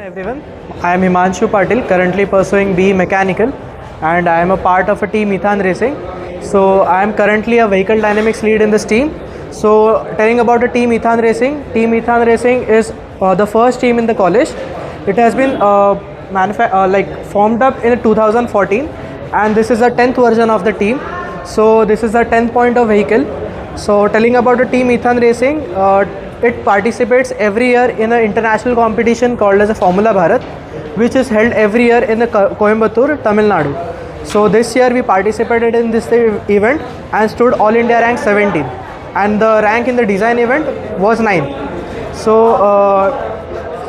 everyone. I am Himanshu Patil, currently pursuing BE Mechanical, and I am a part of a team Ethan Racing. So I am currently a vehicle dynamics lead in this team. So telling about the team Ethan Racing is the first team in the college. It has been formed up in 2014, and this is the 10th version of the team. So this is the 10th point of vehicle. So telling about the team Ethan Racing, it participates every year in an international competition called as a Formula Bharat, which is held every year in the Coimbatore, Tamil Nadu. So this year we participated in this event and stood All India rank 17, and the rank in the design event was 9. So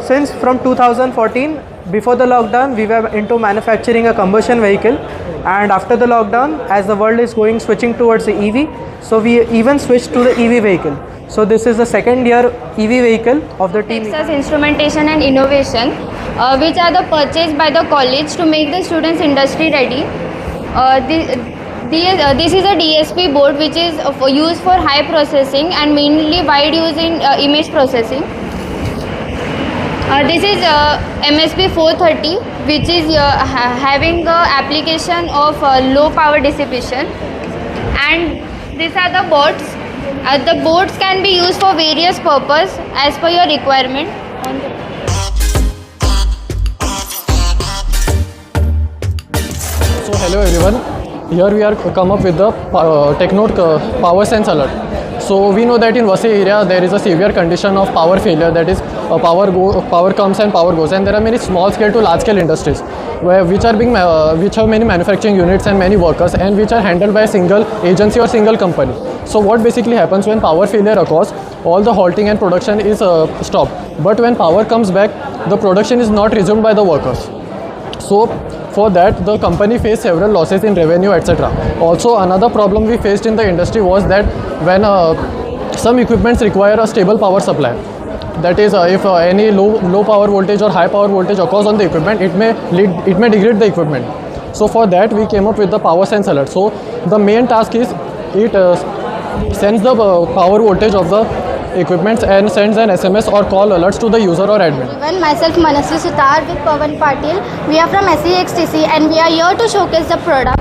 since from 2014, before the lockdown, we were into manufacturing a combustion vehicle, and after the lockdown, as the world is switching towards the EV, so we even switched to the EV vehicle. So this is the second year EV vehicle of the team. Texas Instrumentation and Innovation, which are the purchased by the college to make the students industry ready. This is a DSP board which is used for high processing and mainly wide use in image processing. This is MSP 430, which is having the application of low power dissipation, and these are the boards. The boards can be used for various purposes as per your requirement. So hello everyone, here we are come up with the Technote power sense alert. So we know that in Vasai area there is a severe condition of power failure, that is power comes and power goes, and there are many small scale to large scale industries which have many manufacturing units and many workers, and which are handled by a single agency or single company. So what basically happens when power failure occurs, all the halting and production is stopped, but when power comes back, the production is not resumed by the workers. So for that the company faced several losses in revenue, etc. Also another problem we faced in the industry was that when some equipments require a stable power supply, that is if any low power voltage or high power voltage occurs on the equipment, it may degrade the equipment. So for that we came up with the power sense alert. So the main task is it sends the power voltage of the equipments and sends an SMS or call alerts to the user or admin. Myself Manasvi Sitar with Pawan Patil. We are from SEXTC and we are here to showcase the product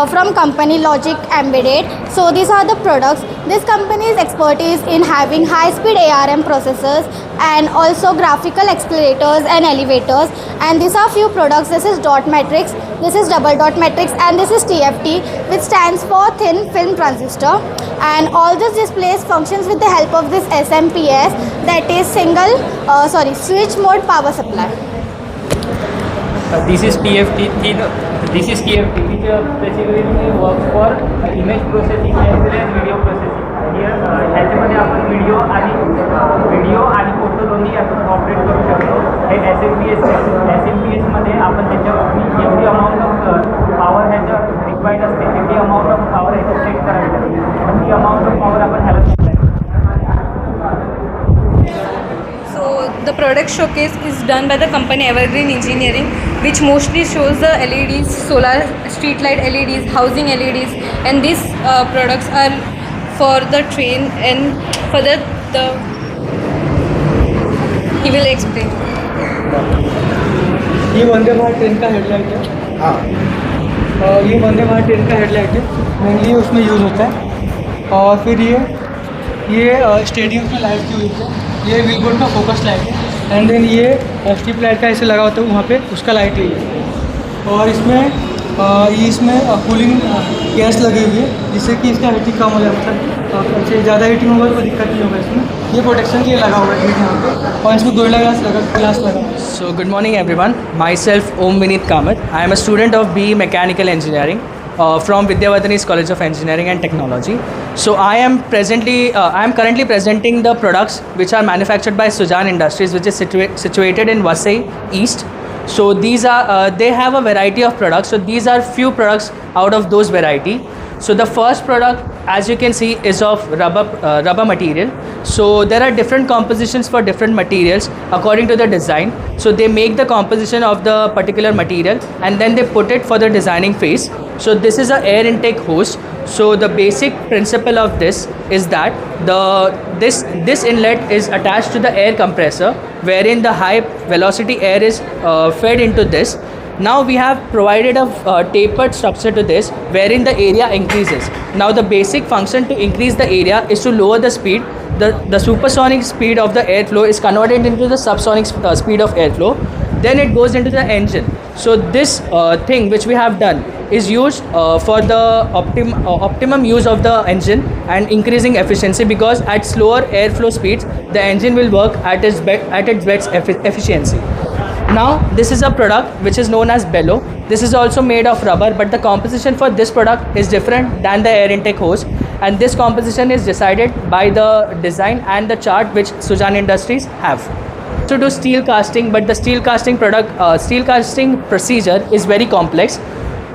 from company Logic Embedded. So these are the products. This company's expertise in having high-speed ARM processors and also graphical accelerators and elevators. And these are few products. This is dot matrix, this is double dot matrix, and this is TFT, which stands for thin film transistor. And all this displays functions with the help of this SMPS, that is switch mode power supply. This is TFT, which basically works for image processing as well as video processing. Here ह्याच्यामध्ये आपण video आणि photo दोन्ही आपण operate करू शकतो. हे SMPS मध्ये आपण त्याच्यावर जेवढी अमाऊंट ऑफ पॉवर ह्याच्या रिक्वायर्ड असते तेवढी अमाऊंट ऑफ पॉवर ह्याच्यात सेट करावी लागते. पण ती अमाऊंट ऑफ पॉवर आपण ह्याला सेट करायची. So the product showcase is done by the company Evergreen Engineering, which mostly shows the LEDs, solar street light LEDs, housing LEDs, and these products are for the train and for the he will explain. ये Vande Bharat train का headlight है. हाँ, ये Vande Bharat train का headlight है, mainly उसमें use होता है. और फिर ये स्टेडियम में लाइट की यूज़ है. ये व्हीलबोर्ड का फोकस लाइट है, एंड देन ये स्ट्रिप लाइट का ऐसे लगा होता है वहाँ पे, उसका लाइट है ये. और इसमें कूलिंग गैस लगी हुई है, जिससे कि इसका हीटिंग कम हो जाए, मतलब ज़्यादा हीटिंग होगा तो दिक्कत नहीं होगा इसमें. ये प्रोटेक्शन के लिए लगा हुआ है हीट यहाँ पे, और इसमें गोरिल्ला ग्लास लगा. So good morning everyone. Myself Om Vineet Kamath. I am a student of BE Mechanical Engineering from Vidyavardhani's College of Engineering and Technology. So I am currently presenting the products which are manufactured by Sujan Industries, which is situated in Vasai East. So these are they have a variety of products. So these are few products out of those variety. So the first product, as you can see, is of rubber material. So there are different compositions for different materials according to the design. So they make the composition of the particular material and then they put it for the designing phase. So this is a air intake hose So the basic principle of this is that this inlet is attached to the air compressor, wherein the high velocity air is fed into this. Now we have provided a tapered structure to this, wherein the area increases. Now the basic function to increase the area is to lower the speed. The supersonic speed of the airflow is converted into the subsonic speed of airflow. Then it goes into the engine. So this thing which we have done is used for the optimum use of the engine and increasing efficiency, because at slower airflow speeds the engine will work at its best efficiency. Now this is a product which is known as bellow. This is also made of rubber, but the composition for this product is different than the air intake hose, and this composition is decided by the design and the chart which Sujan Industries have. To do steel casting, but the steel casting procedure is very complex,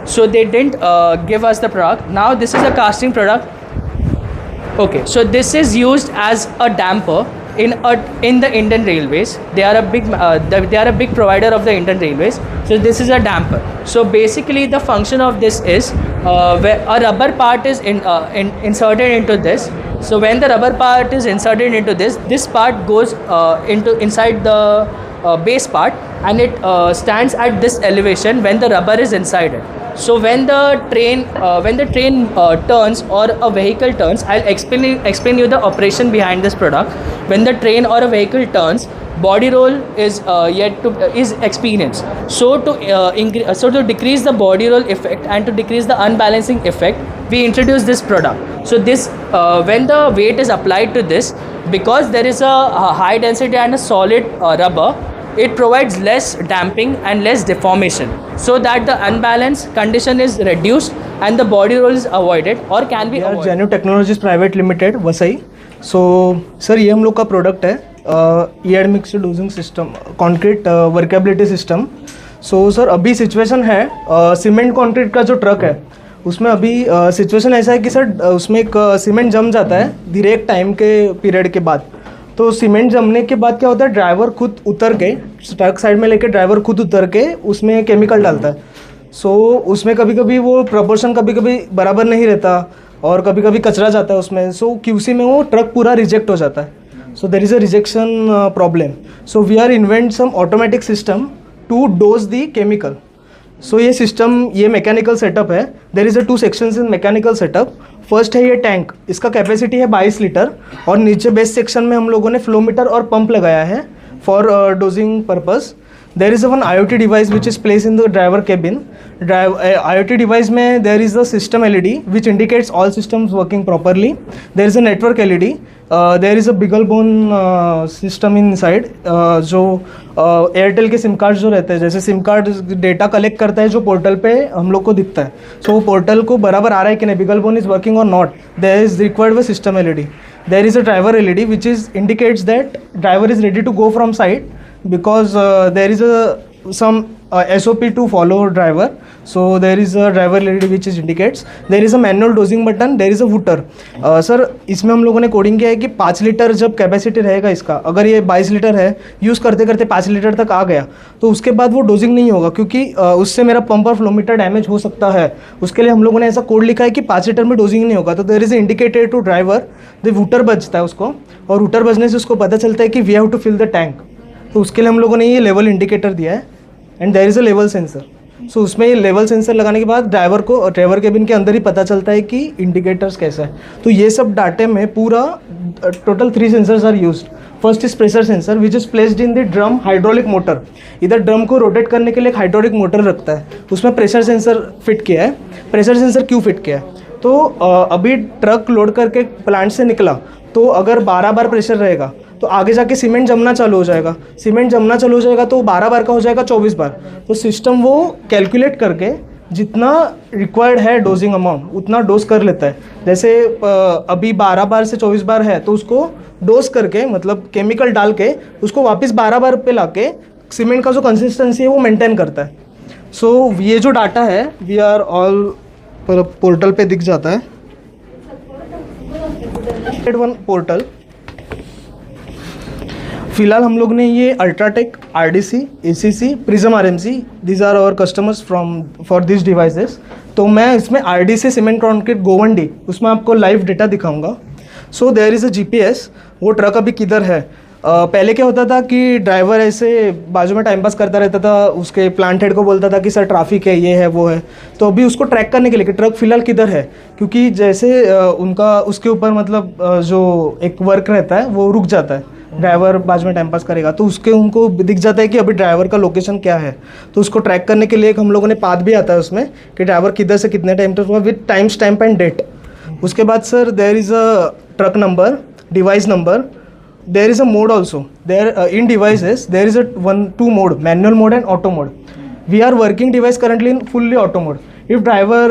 so they didn't give us the product. Now this is a casting product. Okay, so this is used as a damper in the Indian Railways. They are a big provider of the Indian Railways. So this is a damper. So basically the function of this is where a rubber part is inserted into this. So when the rubber part is inserted into this part goes inside the base part, and it stands at this elevation when the rubber is inside it. So when the train turns or a vehicle turns, I'll explain you the operation behind this product. When the train or a vehicle turns, body roll is experienced. So to decrease the body roll effect and to decrease the unbalancing effect, we introduce this product. So this when the weight is applied to this, because there is a high density and a solid rubber, it provides less damping and less deformation, so that the unbalanced condition is reduced and the body roll is avoided or can be avoided. Genu Technologies Private Limited Vasai. So sir ये हम लोग का product है ईएड mixed dosing system concrete workability system. So sir अभी situation है cement concrete का जो ट्रक है उसमें अभी सिचुएशन ऐसा है कि सर उसमें एक सीमेंट जम जाता है धीरे एक टाइम के पीरियड के बाद. तो सीमेंट जमने के बाद क्या होता है, ड्राइवर खुद उतर के ट्रक साइड में लेके ड्राइवर खुद उतर के उसमें केमिकल डालता है. सो उसमें कभी कभी वो प्रपोर्शन कभी कभी बराबर नहीं रहता और कभी कभी कचरा जाता है उसमें. सो क्यूसी में वो ट्रक पूरा रिजेक्ट हो जाता है. So there is a rejection problem. So we are invent some automatic system to dose the chemical. So ये सिस्टम ये मैकेनिकल सेटअप है. There is a 2 sections in mechanical setup. First है ये tank, इसका capacity है 22 litre और नीचे base section में हम लोगों ने फ्लो मीटर और पंप लगाया है for dosing purpose. There is a one IoT device which is place in the driver cabin. IoT device में there is a system LED which indicates all systems working properly. There is a network LED. There is a beagle bone system inside जो एयरटेल के sim card जो रहते हैं, जैसे SIM card data collect करता है जो पोर्टल पे हम लोग को दिखता है. सो वो पोर्टल को बराबर आ रहा है कि नहीं, बिगल बोन इज वर्किंग और not, there is required with system LED. There is a driver LED which is indicates that driver is ready to go from side because there is some SOP to follow driver. So there is a driver LED which is indicates. There is a manual dosing button. There is a footer. Sir इसमें हम लोगों ने coding किया है कि 5 litre जब capacity रहेगा इसका, अगर ये 22 लीटर है, यूज़ करते करते 5 लीटर तक आ गया तो उसके बाद वो डोजिंग नहीं होगा, क्योंकि उससे मेरा पंप और फ्लोमीटर डैमेज हो सकता है. उसके लिए हम लोगों ने ऐसा कोड लिखा है कि 5 लीटर में डोजिंग नहीं होगा. तो there is indicated to driver, the hooter बजता है उसको, और वूटर बजने से उसको पता चलता है कि we have to fill the tank. तो उसके लिए हम लोगों ने ये लेवल इंडिकेटर दिया है and there is a level sensor. So उसमें ये लेवल सेंसर लगाने के बाद ड्राइवर केबिन के अंदर ही पता चलता है कि इंडिकेटर्स कैसा है. तो ये सब डाटे में पूरा total 3 sensors are used. First is pressure sensor which is placed in the drum hydraulic motor. इधर ड्रम को रोटेट करने के लिए एक हाइड्रोलिक मोटर रखता है, उसमें प्रेशर सेंसर फिट किया है. प्रेशर सेंसर क्यों फिट किया है, तो अभी ट्रक लोड करके प्लांट से निकला तो अगर 12 बार प्रेशर रहेगा तो आगे जाके सीमेंट जमना चालू हो जाएगा. सीमेंट जमना चालू हो जाएगा तो 12 बार का हो जाएगा 24 बार. तो सिस्टम वो कैलकुलेट करके जितना रिक्वायर्ड है डोजिंग अमाउंट उतना डोज कर लेता है. जैसे अभी 12 बार से 24 बार है तो उसको डोज करके, मतलब केमिकल डाल के उसको वापस 12 बार पे लाके सीमेंट का जो कंसिस्टेंसी है वो मेंटेन करता है. सो ये जो डाटा है वी आर ऑल पोर्टल पे दिख जाता है. वन पोर्टल फिलहाल हम लोग ने ये UltraTech, RDC, ACC, Prism RMC, these are our customers for this devices. तो मैं इसमें RDC सीमेंट कॉन्क्रीट गोवंडी उसमें आपको लाइव डेटा दिखाऊंगा. So there is a GPS. वो ट्रक अभी किधर है. पहले क्या होता था कि ड्राइवर ऐसे बाजू में टाइम पास करता रहता था, उसके प्लांट हेड को बोलता था कि सर ट्रैफिक है, ये है, वो है. तो अभी उसको ट्रैक करने के लिए कि ट्रक फिलहाल किधर है, क्योंकि जैसे उनका उसके ऊपर मतलब जो एक वर्क रहता है वो रुक जाता है. ड्राइवर बाजू में टाइम पास करेगा तो उसके उनको दिख जाता है कि अभी ड्राइवर का लोकेशन क्या है. तो उसको ट्रैक करने के लिए एक हम लोगों ने पाथ भी आता है उसमें कि ड्राइवर किधर से कितने टाइम तक हुआ with time stamp and date. उसके बाद sir there is a truck number, device number. There is a mode also. There in devices there is a two mode, manual mode and auto mode. We are working device currently in fully auto mode. If driver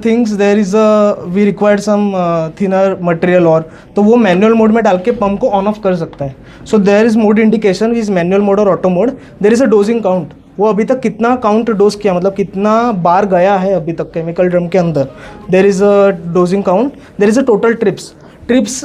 thinks there is we require some thinner material और तो वो manual mode में डाल के pump को on off कर सकता है. So there is mode indication is manual mode और auto mode. There is a dosing count. वो अभी तक कितना काउंट डोज किया, मतलब कितना बार गया है अभी तक केमिकल ड्रम के अंदर. There is a dosing count. There is a total trips. Trips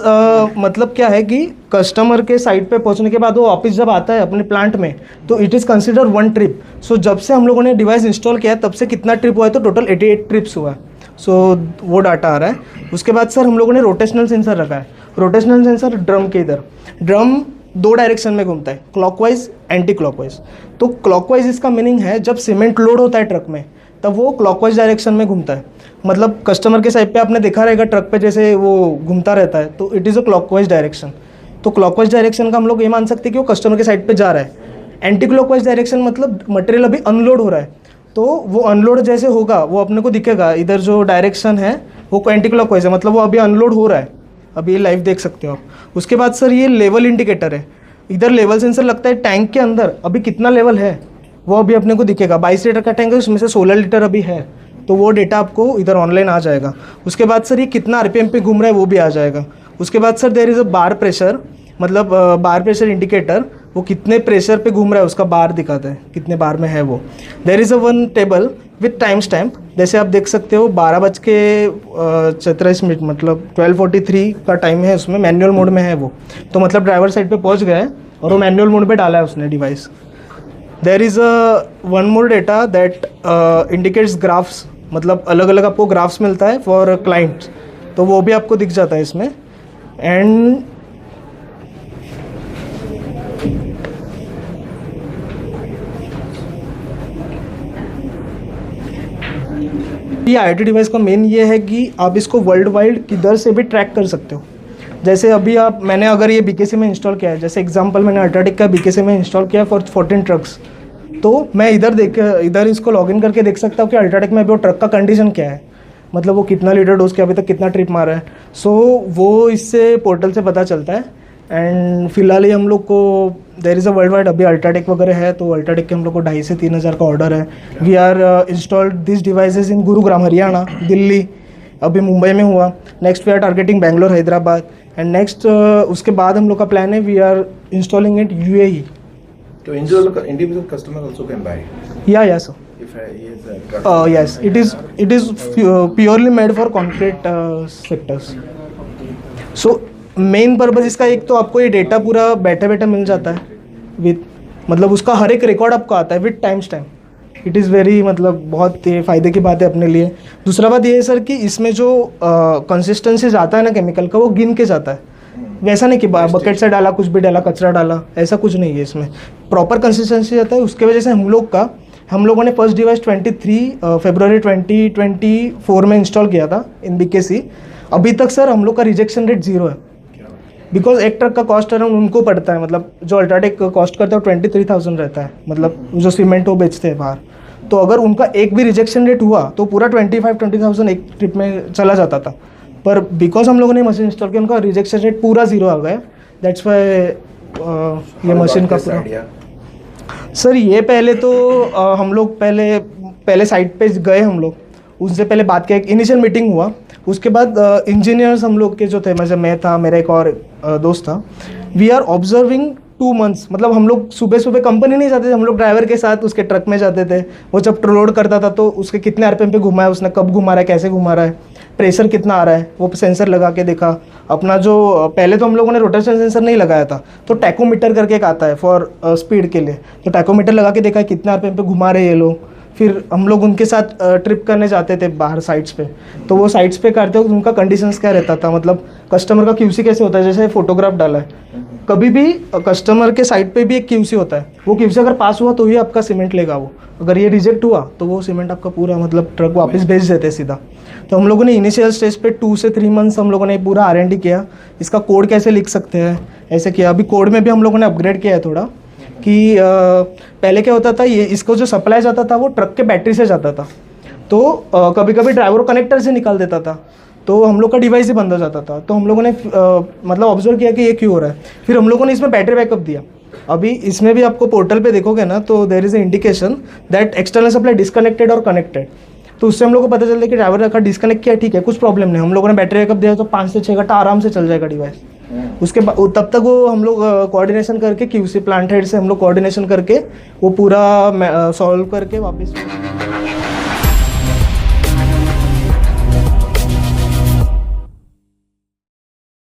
मतलब क्या है कि कस्टमर के साइट पे पहुंचने के बाद वो वापस जब आता है अपने प्लांट में तो इट इज़ कंसिडर 1 ट्रिप. सो जब से हम लोगों ने डिवाइस इंस्टॉल किया है तब से कितना ट्रिप हुआ है, तो टोटल 88 ट्रिप्स हुआ है. सो वो डाटा आ रहा है. उसके बाद सर हम लोगों ने रोटेशनल सेंसर रखा है. रोटेशनल सेंसर ड्रम के इधर, ड्रम 2 डायरेक्शन में घूमता है, क्लॉकवाइज एंटी क्लॉकवाइज. तो क्लॉकवाइज इसका मीनिंग है जब सीमेंट लोड होता है ट्रक में तब वो क्लॉकवाइज डायरेक्शन में घूमता है. मतलब कस्टमर के साइड पे आपने देखा रहेगा ट्रक पे जैसे वो घूमता रहता है, तो it is a clockwise direction. तो क्लॉकवाइज डायरेक्शन का हम लोग ये मान सकते हैं कि वो कस्टमर के साइड पे जा रहा है. एंटी क्लॉकवाइज डायरेक्शन मतलब मटेरियल अभी अनलोड हो रहा है, तो वो अनलोड जैसे होगा वो अपने को दिखेगा. इधर जो डायरेक्शन है वो एंटी क्लॉकवाइज है, मतलब वो अभी अनलोड हो रहा है. अभी ये लाइव देख सकते हो आप. उसके बाद सर ये लेवल इंडिकेटर है. इधर लेवल सेंसर लगता है टैंक के अंदर, अभी कितना लेवल है वो अभी अपने को दिखेगा. 22 लीटर का टैंक है, उसमें से 16 लीटर अभी है, तो वो डेटा आपको इधर ऑनलाइन आ जाएगा. उसके बाद सर ये कितना RPM पे घूम रहा है वो भी आ जाएगा. उसके बाद sir there is a bar pressure, मतलब बार प्रेशर इंडिकेटर. वो कितने प्रेशर पे घूम रहा है उसका बार दिखाता है, कितने बार में है वो. There is a 1 table with time stamp. जैसे आप देख सकते हो 12:34 मतलब 12:43 का टाइम है, उसमें मैनुअल मोड में है वो. तो मतलब ड्राइवर साइड पे पहुंच गया है और वो मैनुअल मोड पे डाला है उसने device. There is one more data that indicates graphs, मतलब अलग अलग आपको ग्राफ्स मिलता है फॉर क्लाइंट्स, तो वो भी आपको दिख जाता है इसमें. एंड ये IoT डिवाइस का मेन ये है कि आप इसको वर्ल्ड वाइड किधर से भी ट्रैक कर सकते हो. जैसे अभी मैंने अगर ये BKC में इंस्टॉल किया है, जैसे एग्जांपल मैंने अल्ट्राटेक का BKC में इंस्टॉल किया फॉर 14 ट्रक्स, तो मैं इधर इसको लॉगिन करके देख सकता हूँ कि अल्ट्राटेक में अभी वो ट्रक का कंडीशन क्या है, मतलब वो कितना लीटर डोज किया, अभी तक कितना ट्रिप मारा है. सो वो इससे पोर्टल से पता चलता है. एंड फिलहाल ही हम लोग को there is a world wide अभी अल्ट्राटेक वगैरह है, तो अल्ट्राटेक के हम लोग को 2,500 से 3,000 का ऑर्डर है. We are installed this devices in Gurugram Haryana, Delhi, अभी मुंबई में हुआ. Next we are targeting Bangalore, Hyderabad. And next उसके बाद हम लोग का प्लान है we are installing it UAE. So individual customer also can buy Yeah, sir. if he is a truck. Yes, it is purely made for concrete sectors. So main purpose इसका एक तो आपको ये डेटा पूरा बैठे बैठे मिल जाता है विथ, मतलब उसका हर एक रिकॉर्ड आपको आता है with time stamp. It is very, मतलब बहुत ये फ़ायदे की बात है अपने लिए. दूसरा बात ये है सर कि इसमें जो कंसिस्टेंसी जाता है ना केमिकल का, वो गिन के जाता है. वैसा नहीं कि बकेट से डाला, कुछ भी डाला, कचरा डाला, ऐसा कुछ नहीं है. इसमें प्रॉपर कंसिस्टेंसी जाता है. उसके वजह से हम लोगों ने फर्स्ट डिवाइस 23 फरवरी 2024 में इंस्टॉल किया था इन BKC. अभी तक सर हम लोग का रिजेक्शन रेट 0 है. बिकॉज एक ट्रक का कॉस्ट अराउंड उनको पड़ता है, मतलब जो अल्ट्राटेक कॉस्ट करता है वो 23,000 रहता है, मतलब जो सीमेंट वो बेचते हैं बाहर. तो अगर उनका एक भी रिजेक्शन रेट हुआ तो पूरा 25-20,000 एक ट्रिप में चला जाता था. पर बिकॉज हम लोगों ने मशीन इंस्टॉल किया उनका रिजेक्शन रेट पूरा 0 आ गया. दैट्स वाई ये मशीन का पूरा. सर ये पहले तो हम लोग पहले साइट पे गए, हम लोग उनसे पहले बात किया, एक इनिशियल मीटिंग हुआ. उसके बाद इंजीनियर्स हम लोग के जो थे, मैं था, मेरा एक और दोस्त था, वी आर ऑब्जर्विंग 2 months. मतलब हम लोग सुबह सुबह कंपनी नहीं जाते थे, हम लोग ड्राइवर के साथ उसके ट्रक में जाते थे. वो जब लोड करता था तो उसके कितने RPM पे घुमा है उसने, कब घुमा रहा है, कैसे घुमा रहा है, प्रेशर कितना आ रहा है, वो सेंसर लगा के देखा. अपना जो पहले तो हम लोगों ने रोटेशन सेंसर नहीं लगाया था, तो टैकोमीटर करके एक आता है फॉर स्पीड के लिए, तो टैकोमीटर लगा के देखा कितने RPM पे घुमा रहे हैं ये लोग. फिर हम लोग उनके साथ ट्रिप करने जाते थे बाहर साइट्स पे, तो वो साइट्स पे करते वक्त उनका कंडीशंस क्या रहता था, मतलब कस्टमर का QC कैसे होता है, जैसे फोटोग्राफ डाला है, कभी भी कस्टमर के साइट पे भी एक QC होता है, वो QC अगर पास हुआ तो ही आपका सीमेंट लेगा वो, अगर ये रिजेक्ट हुआ तो वो सीमेंट आपका पूरा मतलब ट्रक वापस भेज देते सीधा। तो हम लोगों ने इनिशियल स्टेज पे 2 से 3 मंथ्स हम लोगों ने पूरा R&D किया, इसका कोड कैसे लिख सकते हैं ऐसे किया। अभी कोड में भी हम लोगों ने अपग्रेड किया है थोड़ा, कि पहले क्या होता था, ये इसको जो सप्लाई जाता था वो ट्रक के बैटरी से जाता था, तो कभी कभी ड्राइवर कनेक्टर से निकाल देता था, तो हम लोग का डिवाइस ही बंद हो जाता था। तो हम लोगों ने मतलब ऑब्जर्व किया कि ये क्यों हो रहा है, फिर हम लोगों ने इसमें बैटरी बैकअप दिया। अभी इसमें भी आपको पोर्टल पे देखोगे ना, तो there is a indication that external supply disconnected और कनेक्टेड, तो उससे हम लोग को पता चलता है कि ड्राइवर का डिस्कनेक्ट किया, ठीक है कुछ प्रॉब्लम नहीं, हम लोगों ने बैटरी बैकअप दिया तो 5 से 6 घंटा आराम से चल जाएगा डिवाइस। उसके बाद तब तक वो हम लोग कोऑर्डिनेशन करके QC प्लांट हेड से हम लोग कोऑर्डिनेशन करके वो पूरा सॉल्व करके वापस